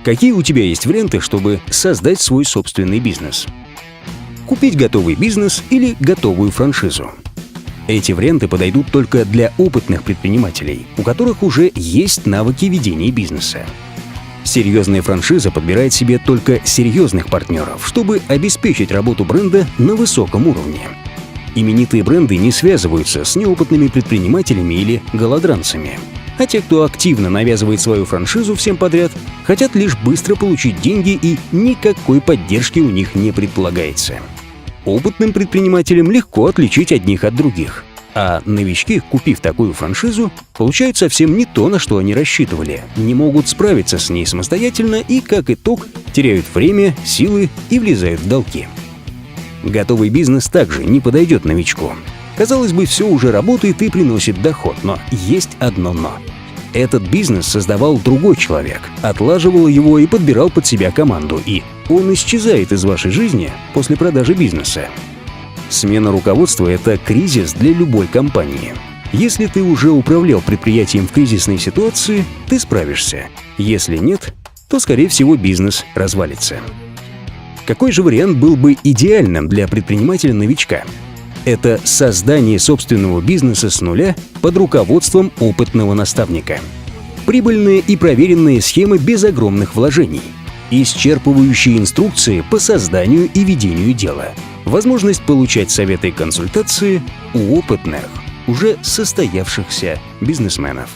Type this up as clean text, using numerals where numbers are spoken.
Какие у тебя есть варианты, чтобы создать свой собственный бизнес? Купить готовый бизнес или готовую франшизу? Эти варианты подойдут только для опытных предпринимателей, у которых уже есть навыки ведения бизнеса. Серьезная франшиза подбирает себе только серьезных партнеров, чтобы обеспечить работу бренда на высоком уровне. Именитые бренды не связываются с неопытными предпринимателями или голодранцами. А те, кто активно навязывает свою франшизу всем подряд, хотят лишь быстро получить деньги, и никакой поддержки у них не предполагается. Опытным предпринимателям легко отличить одних от других, а новички, купив такую франшизу, получают совсем не то, на что они рассчитывали, не могут справиться с ней самостоятельно и, как итог, теряют время, силы и влезают в долги. Готовый бизнес также не подойдет новичку. Казалось бы, все уже работает и приносит доход, но есть одно «но». Этот бизнес создавал другой человек, отлаживал его и подбирал под себя команду, и он исчезает из вашей жизни после продажи бизнеса. Смена руководства – это кризис для любой компании. Если ты уже управлял предприятием в кризисной ситуации, ты справишься. Если нет, то, скорее всего, бизнес развалится. Какой же вариант был бы идеальным для предпринимателя-новичка? Это создание собственного бизнеса с нуля под руководством опытного наставника. Прибыльные и проверенные схемы без огромных вложений. Исчерпывающие инструкции по созданию и ведению дела. Возможность получать советы и консультации у опытных, уже состоявшихся бизнесменов.